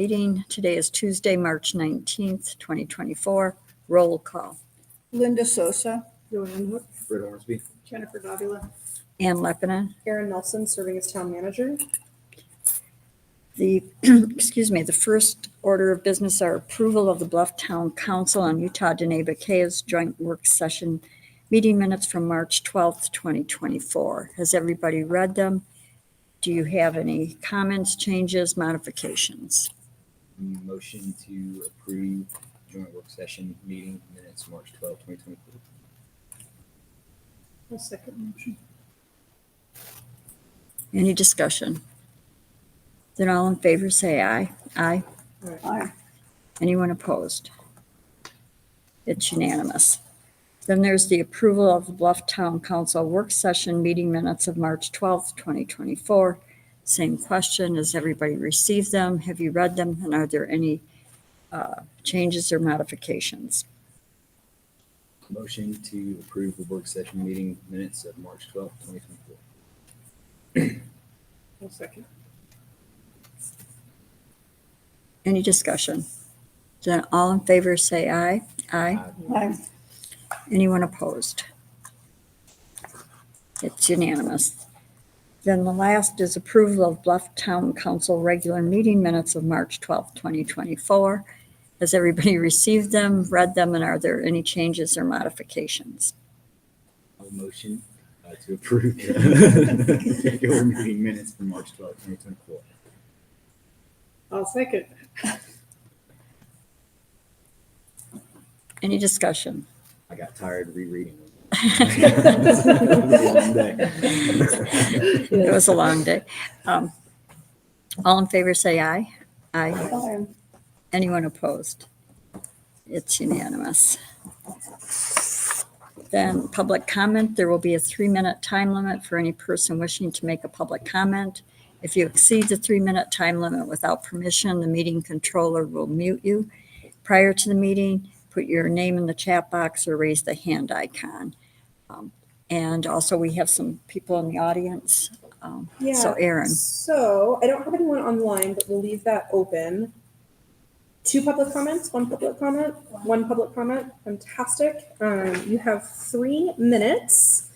Meeting. Today is Tuesday, March 19th, 2024. Roll call. Linda Sosa. Luanne, Britt, Hornsby. Jennifer Davila, Ann Leppanen. Erin Nelson, serving as town manager. The, the first order of business are approval of the Bluff Town Council and Utah Dine Bikeyah's joint work session meeting minutes from March 12th, 2024. Has everybody read them? Do you have any comments, changes, modifications? Motion to approve joint work session meeting minutes March 12, 2024. I'll second motion. Any discussion? Then all in favor say aye. Aye. Aye. Anyone opposed? It's unanimous. Then there's the approval of the Bluff Town Council work session meeting minutes of March 12th, 2024. Same question. Has everybody received them? Have you read them? And are there any changes or modifications? Motion to approve the work session meeting minutes of March 12, 2024. I'll second. Any discussion? Then all in favor say aye. Aye. Aye. Anyone opposed? It's unanimous. Then the last is approval of Bluff Town Council regular meeting minutes of March 12th, 2024. Has everybody received them, read them, and are there any changes or modifications? Motion to approve the regular meeting minutes from March 12, 2024. I'll second. Any discussion? I got tired rereading them. It was a long day. All in favor say aye. Aye. Aye. Anyone opposed? It's unanimous. Then public comment, there will be a 3-minute time limit for any person wishing to make a public comment. If you exceed the 3-minute time limit without permission, the meeting controller will mute you. Prior to the meeting, put your name in the chat box or raise the hand icon. And also we have some people in the audience. So Erin. So I don't have anyone online, but we'll leave that open. 2 public comments, 1 public comment, 1 public comment. Fantastic. You have 3 minutes.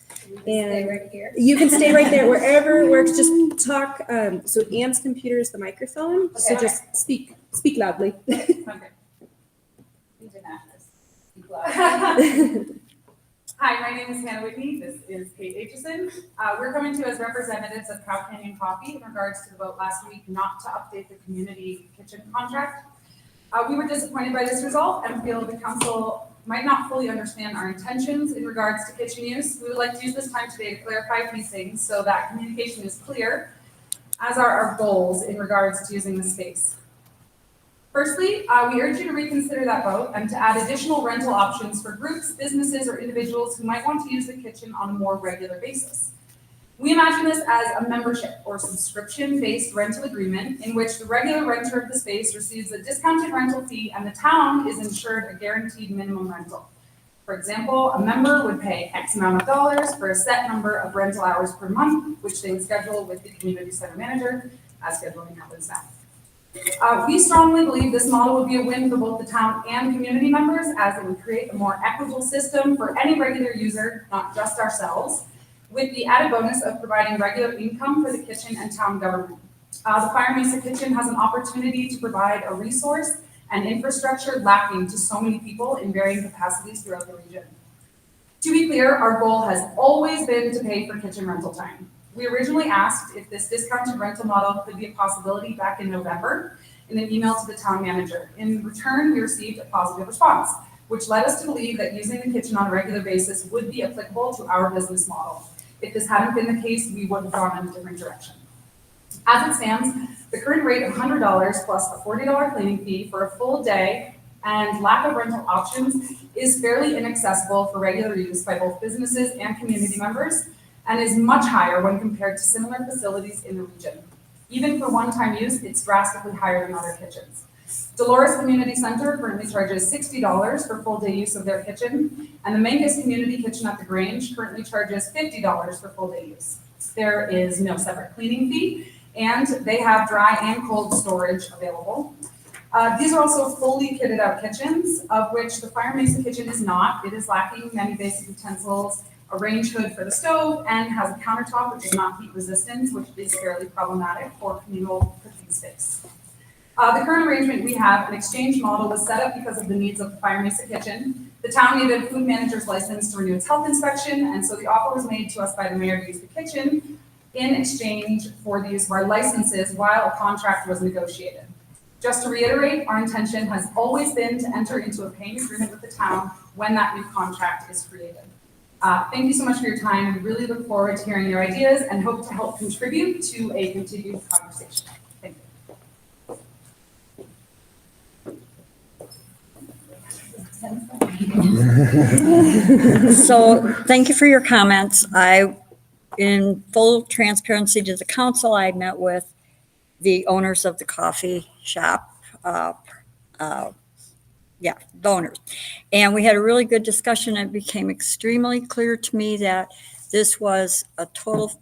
And right here. you can stay right there, wherever it works. Just talk. So Ann's computer is the microphone. So Okay. just speak loudly. Okay. We did not speak loud. Hi, my name is Hannah Whitney. This is Kate Aitchison. We're coming to you as representatives of Cow Canyon Coffee in regards to the vote last week not to update the community kitchen contract. We were disappointed by this result and feel the council might not fully understand our intentions in regards to kitchen use. We would like to use this time today to clarify a few things so that communication is clear, as are our goals in regards to using the space. Firstly, we urge you to reconsider that vote and to add additional rental options for groups, businesses, or individuals who might want to use the kitchen on a more regular basis. We imagine this as a membership or subscription-based rental agreement in which the regular renter of the space receives a discounted rental fee and the town is insured a guaranteed minimum rental. For example, a member would pay X amount of dollars for a set number of rental hours per month, which they schedule with the community center manager, as scheduling happens now. We strongly believe this model would be a win for both the town and community members, as it would create a more equitable system for any regular user, not just ourselves, with the added bonus of providing regular income for the kitchen and town government. The Fire Mesa Kitchen has an opportunity to provide a resource and infrastructure lacking to so many people in varying capacities throughout the region. To be clear, our goal has always been to pay for kitchen rental time. We originally asked if this discounted rental model could be a possibility back in November in an email to the town manager. In return, we received a positive response, which led us to believe that using the kitchen on a regular basis would be applicable to our business model. If this hadn't been the case, we would have gone in a different direction. As it stands, the current rate of $100 plus a $40 cleaning fee for a full day and lack of rental options is fairly inaccessible for regular use by both businesses and community members, and is much higher when compared to similar facilities in the region. Even for one-time use, it's drastically higher than other kitchens. Dolores Community Center currently charges $60 for full day use of their kitchen, and the Mangus Community Kitchen at the Grange currently charges $50 for full day use. There is no separate cleaning fee. and they have dry and cold storage available. These are also fully kitted out kitchens, of which the Fire Mesa kitchen is not. It is lacking many basic utensils, a range hood for the stove, and has a countertop which is not heat resistant, which is fairly problematic for communal cooking space. The current arrangement we have, an exchange model, was set up because of the needs of the Fire Mesa kitchen. The town needed a food manager's license to renew its health inspection, and so the offer was made to us by the mayor to use the kitchen in exchange for the use of our licenses while a contract was negotiated. Just to reiterate, our intention has always been to enter into a paying agreement with the town when that new contract is created. Thank you so much for your time. We really look forward to hearing your ideas and hope to help contribute to a continued conversation. Thank you. So thank you for your comments. In full transparency to the council, I met with the owners of the coffee shop, the owners. And we had a really good discussion. It became extremely clear to me that this was a total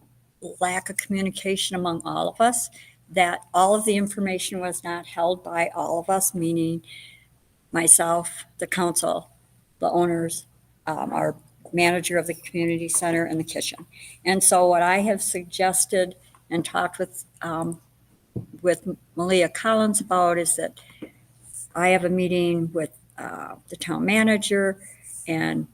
lack of communication among all of us, that all of the information was not held by all of us, meaning myself, the council, the owners, our manager of the community center, and the kitchen. And so what I have suggested and talked with Malia Collins about is that I have a meeting with the town manager and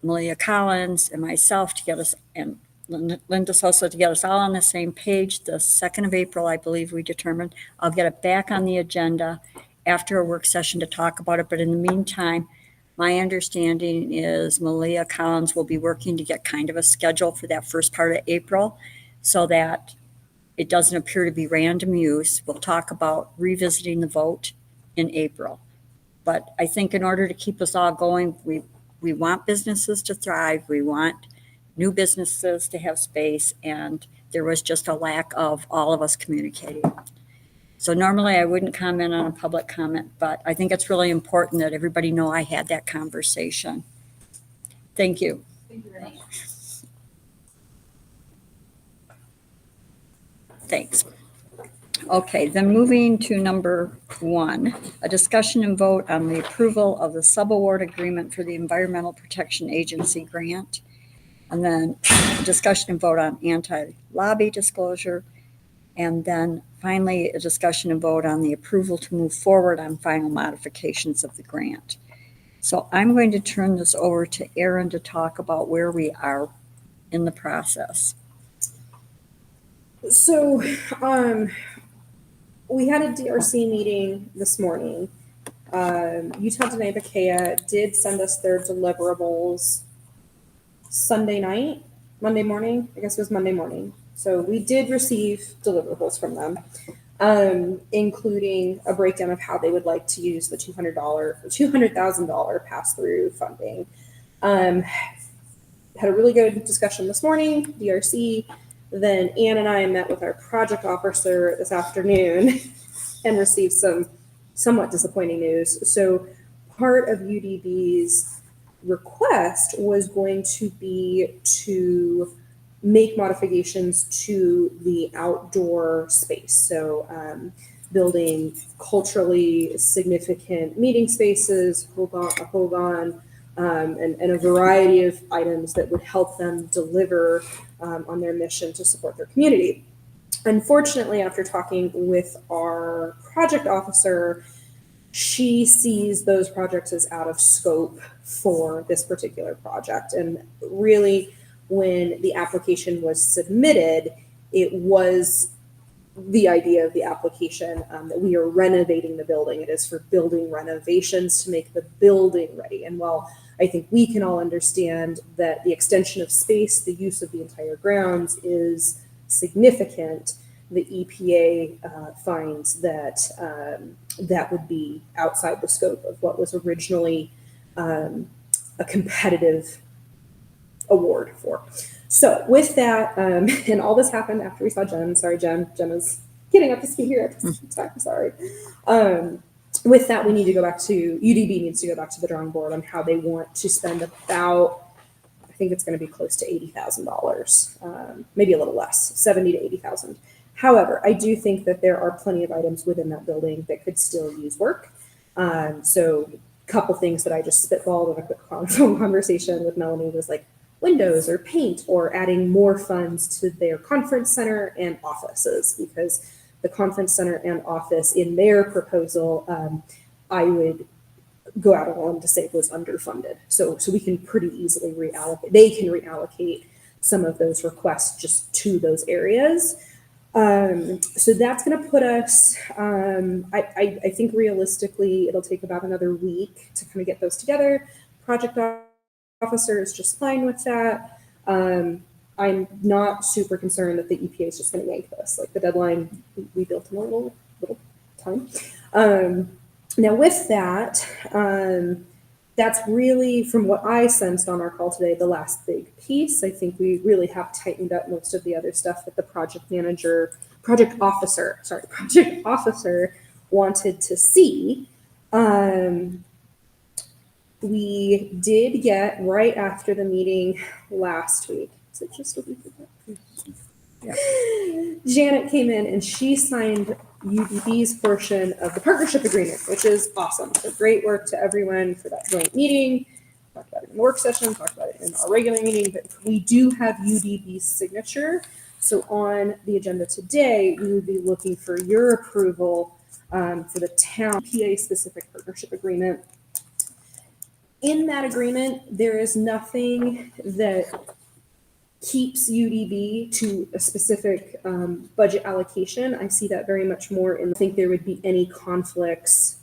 Malia Collins and myself to get us, and Linda Sosa, to get us all on the same page. The 2nd of April, I believe we determined. I'll get it back on the agenda after a work session to talk about it. But in the meantime, my understanding is Malia Collins will be working to get kind of a schedule for that first part of April so that it doesn't appear to be random use. We'll talk about revisiting the vote in April. But I think in order to keep us all going, we want businesses to thrive. We want new businesses to have space. And there was just a lack of all of us communicating. So normally I wouldn't comment on a public comment, but I think it's really important that everybody know I had that conversation. Thank you. Thank you very much. Thanks. Okay, then moving to number 1, a discussion and vote on the approval of the subaward agreement for the Environmental Protection Agency grant. And then a discussion and vote on anti-lobby disclosure. And then finally, a discussion and vote on the approval to move forward on final modifications of the grant. So I'm going to turn this over to Erin to talk about where we are in the process. So, we had a DRC meeting this morning. Utah Dine Bikeyah did send us their deliverables Monday morning. I guess it was Monday morning. So we did receive deliverables from them, including a breakdown of how they would like to use the $200,000 pass-through funding. Had a really good discussion this morning, DRC. Then Ann and I met with our project officer this afternoon and received some somewhat disappointing news. So part of UDB's request was going to be to make modifications to the outdoor space. So building culturally significant meeting spaces, Hogan, and a variety of items that would help them deliver on their mission to support their community. Unfortunately, after talking with our project officer, she sees those projects as out of scope for this particular project. And really, when the application was submitted, it was the idea of the application that we are renovating the building. It is for building renovations to make the building ready. And while I think we can all understand that the extension of space, the use of the entire grounds is significant, the EPA finds that that would be outside the scope of what was originally a competitive award for. So with that, and all this happened after we saw Jen. Sorry, Jen. Jen is getting up to speed here at this time. Sorry. With that, we need to go back to, UDB needs to go back to the drawing board on how they want to spend about, I think it's going to be close to $80,000, maybe a little less, 70 to 80,000. However, I do think that there are plenty of items within that building that could still use work. So a couple things that I just spitballed in a quick phone conversation with Melanie was like windows or paint or adding more funds to their conference center and offices, because the conference center and office in their proposal, I would go out on a limb to say was underfunded. So we can pretty easily reallocate. They can reallocate some of those requests just to those areas. So that's going to put us, I think realistically, it'll take about another week to kind of get those together. Project officer is just fine with that. I'm not super concerned that the EPA is just going to yank this. Like the deadline, we built in a little time. Now with that, that's really, from what I sensed on our call today, the last big piece. I think we really have tightened up most of the other stuff that the project officer wanted to see. We did get, right after the meeting last week, is it just a week ago? Yeah. Janet came in and she signed UDB's portion of the partnership agreement, which is awesome. So great work to everyone for that joint meeting. Talked about it in the work session, talked about it in our regular meeting, but we do have UDB's signature. So on the agenda today, we would be looking for your approval for the town PA specific partnership agreement. In that agreement, there is nothing that keeps UDB to a specific budget allocation. I see that very much more, and I think there would be any conflicts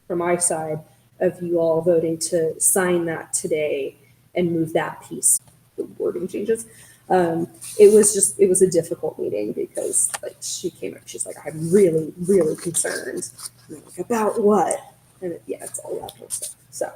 from my side of you all voting to sign that today and move that piece. The wording changes. It was a difficult meeting because like she came up, she's like, I'm really, really concerned. I'm like, about what? And it's all that whole stuff. So